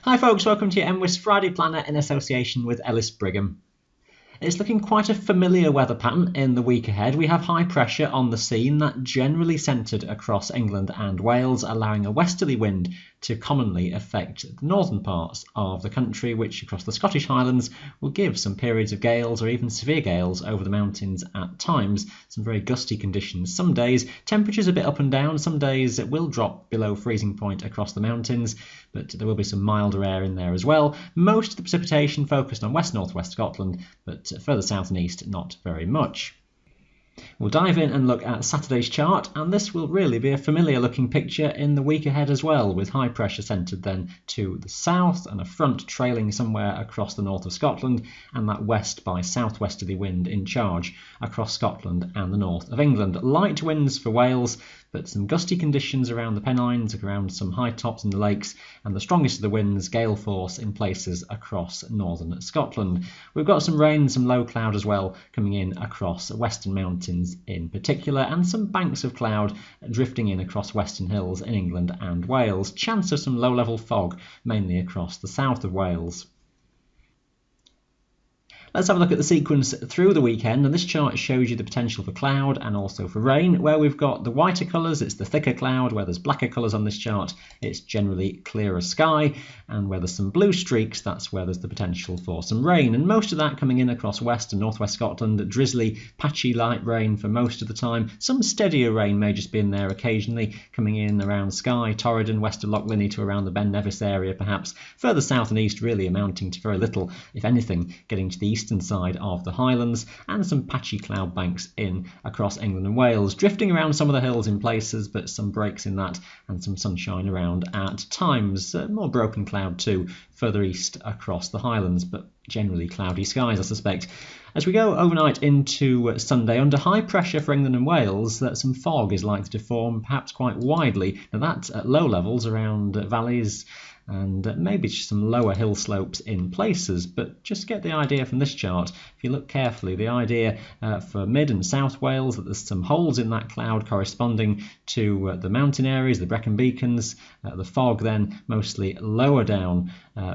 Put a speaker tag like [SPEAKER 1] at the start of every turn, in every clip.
[SPEAKER 1] Hi folks, welcome to your mwis Friday Planner in association with Ellis Brigham. It's looking quite a familiar weather pattern in the week ahead. We have high pressure on the scene that generally centred across England and Wales, allowing a westerly wind to commonly affect the northern parts of the country, which across the Scottish Highlands will give some periods of gales or even severe gales over the mountains at times. Some very gusty conditions. Some days temperatures a bit up and down, some days it will drop below freezing point across the mountains, but there will be some milder air in there as well. Most of the precipitation focused on west-northwest Scotland, but further south and east not very much. We'll dive in and look at Saturday's chart, and this will really be a familiar looking picture in the week ahead as well, with high pressure centred then to the south and a front trailing somewhere across the north of Scotland, and that west by southwesterly wind in charge across Scotland and the north of England. Light winds for Wales, but some gusty conditions around the Pennines, around some high tops in the lakes, and the strongest of the winds, gale force in places across northern Scotland. We've got some rain, some low cloud as well coming in across western mountains in particular, and some banks of cloud drifting in across western hills in England and Wales. Chance of some low-level fog, mainly across the south of Wales. Let's have a look at the sequence through the weekend, and this chart shows you the potential for cloud and also for rain. Where we've got the whiter colours, it's the thicker cloud. Where there's blacker colours on this chart, it's generally clearer sky, and where there's some blue streaks, that's where there's the potential for some rain, and most of that coming in across west and northwest Scotland. Drizzly, patchy light rain for most of the time. Some steadier rain may just be in there occasionally, coming in around Skye, Torridon, west of Loch Linnhe to around the Ben Nevis area perhaps. Further south and east really amounting to very little, if anything, getting to the eastern side of the Highlands, and some patchy cloud banks in across England and Wales, drifting around some of the hills in places, but some breaks in that and some sunshine around at times. More broken cloud too further east across the Highlands, but generally cloudy skies, I suspect. As we go overnight into Sunday, under high pressure for England and Wales, some fog is likely to form, perhaps quite widely. Now that's at low levels around valleys and maybe some lower hill slopes in places, but just get the idea from this chart. If you look carefully, the idea for mid and south Wales, that there's some holes in that cloud corresponding to the mountain areas, the Brecon Beacons, the fog then mostly lower down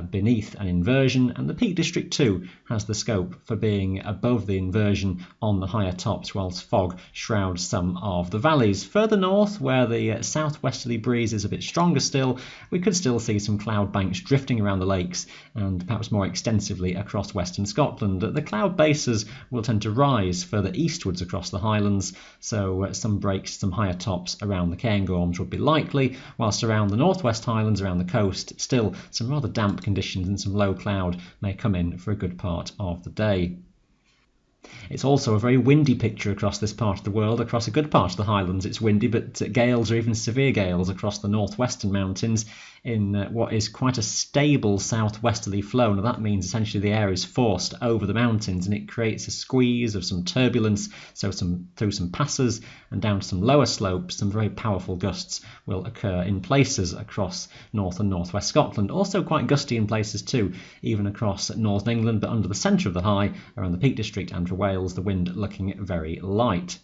[SPEAKER 1] beneath an inversion, and the Peak District too has the scope for being above the inversion on the higher tops, whilst fog shrouds some of the valleys. Further north, where the southwesterly breeze is a bit stronger still, we could still see some cloud banks drifting around the lakes and perhaps more extensively across western Scotland. The cloud bases will tend to rise further eastwards across the Highlands, so some breaks, some higher tops around the Cairngorms would be likely, whilst around the northwest Highlands, around the coast, still some rather damp conditions and some low cloud may come in for a good part of the day. It's also a very windy picture across this part of the world. Across a good part of the Highlands it's windy, but gales or even severe gales across the northwestern mountains in what is quite a stable southwesterly flow. Now that means essentially the air is forced over the mountains and it creates a squeeze of some turbulence, so through some passes and down to some lower slopes, some very powerful gusts will occur in places across north and northwest Scotland. Also quite gusty in places too, even across northern England, but under the centre of the high around the Peak District and for Wales, the wind looking very light.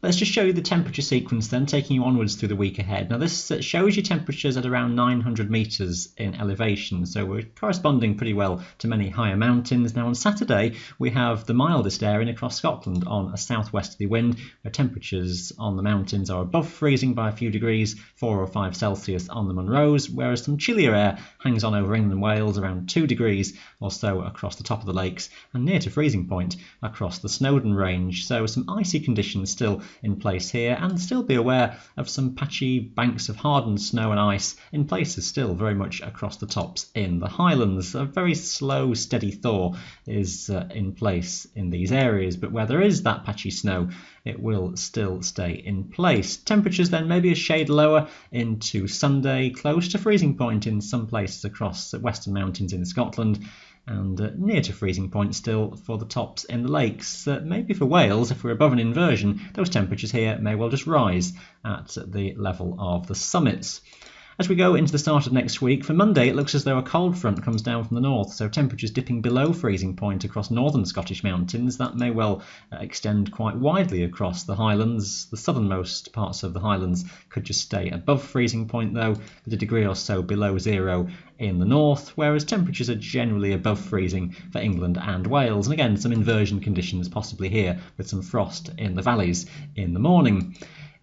[SPEAKER 1] Let's just show you the temperature sequence then, taking you onwards through the week ahead. Now this shows you temperatures at around 900 metres in elevation, so we're corresponding pretty well to many higher mountains. Now on Saturday we have the mildest area across Scotland on a southwesterly wind, where temperatures on the mountains are above freezing by a few degrees, 4 or 5 Celsius on the Munros, whereas some chillier air hangs on over England and Wales, around 2 degrees or so across the top of the lakes, and near to freezing point across the Snowdon range. So some icy conditions still in place here, and still be aware of some patchy banks of hardened snow and ice in places still very much across the tops in the Highlands. A very slow steady thaw is in place in these areas, but where there is that patchy snow it will still stay in place. Temperatures then maybe a shade lower into Sunday, close to freezing point in some places across the western mountains in Scotland, and near to freezing point still for the tops in the lakes. Maybe for Wales, if we're above an inversion, those temperatures here may well just rise at the level of the summits. As we go into the start of next week, for Monday it looks as though a cold front comes down from the north, so temperatures dipping below freezing point across northern Scottish mountains. That may well extend quite widely across the Highlands. The southernmost parts of the Highlands could just stay above freezing point though, with a degree or so below zero in the north, whereas temperatures are generally above freezing for England and Wales. And again, some inversion conditions possibly here with some frost in the valleys in the morning.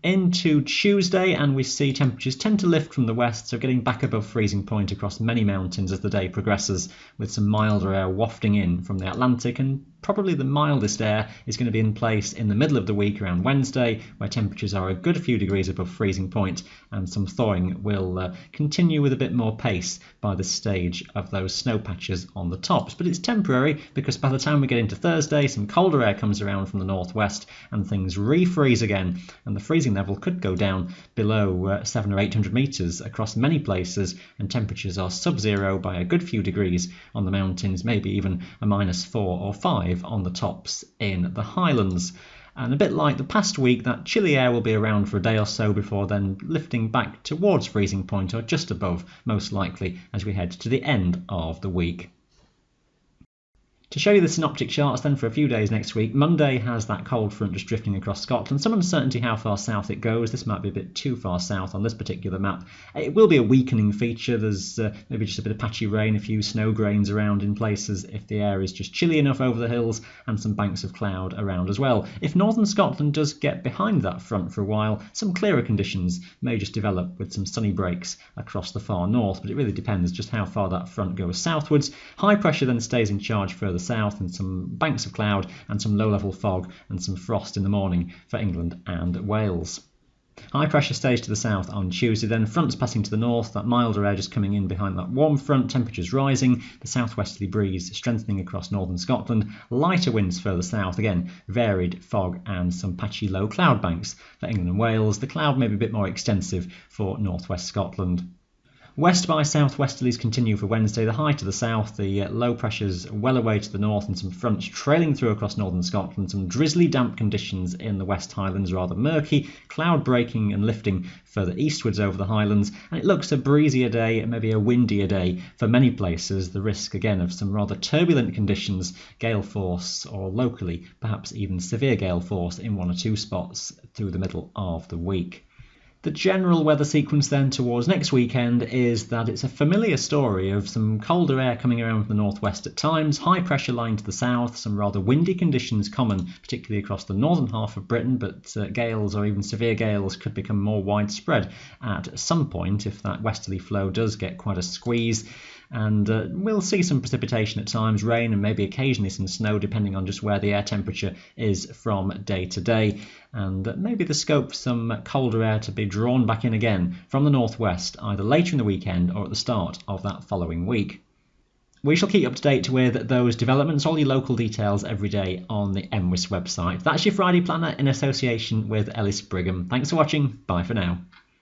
[SPEAKER 1] Into Tuesday, and we see temperatures tend to lift from the west, so getting back above freezing point across many mountains as the day progresses, with some milder air wafting in from the Atlantic, and probably the mildest air is going to be in place in the middle of the week around Wednesday, where temperatures are a good few degrees above freezing point, and some thawing will continue with a bit more pace by the stage of those snow patches on the tops. But it's temporary, because by the time we get into Thursday, some colder air comes around from the northwest and things refreeze again, and the freezing level could go down below 700 or 800 metres across many places, and temperatures are sub-zero by a good few degrees on the mountains, maybe even a -4 or 5 on the tops in the Highlands. And a bit like the past week, that chilly air will be around for a day or so before then lifting back towards freezing point, or just above, most likely, as we head to the end of the week. To show you the synoptic charts then for a few days next week, Monday has that cold front just drifting across Scotland. Some uncertainty how far south it goes. This might be a bit too far south on this particular map. It will be a weakening feature. There's maybe just a bit of patchy rain, a few snow grains around in places if the air is just chilly enough over the hills, and some banks of cloud around as well. If northern Scotland does get behind that front for a while, some clearer conditions may just develop with some sunny breaks across the far north, but it really depends just how far that front goes southwards. High pressure then stays in charge further south, and some banks of cloud and some low-level fog and some frost in the morning for England and Wales. High pressure stays to the south on Tuesday, then fronts passing to the north, that milder air just coming in behind that warm front, temperatures rising, the southwesterly breeze strengthening across northern Scotland, lighter winds further south, again varied fog and some patchy low cloud banks for England and Wales. The cloud may be a bit more extensive for northwest Scotland. West by southwesterlies continue for Wednesday, the high to the south, the low pressures well away to the north, and some fronts trailing through across northern Scotland, some drizzly damp conditions in the West Highlands, rather murky, cloud breaking and lifting further eastwards over the Highlands, and it looks a breezier day, maybe a windier day for many places. The risk again of some rather turbulent conditions, gale force, or locally perhaps even severe gale force in one or two spots through the middle of the week. The general weather sequence then towards next weekend is that it's a familiar story of some colder air coming around from the northwest at times, high pressure line to the south, some rather windy conditions common, particularly across the northern half of Britain, but gales or even severe gales could become more widespread at some point if that westerly flow does get quite a squeeze. And we'll see some precipitation at times, rain and maybe occasionally some snow depending on just where the air temperature is from day to day, and maybe the scope for some colder air to be drawn back in again from the northwest either later in the weekend or at the start of that following week. We shall keep you up to date with those developments, all your local details every day on the mwis website. That's your Friday Planner in association with Ellis Brigham. Thanks for watching, bye for now.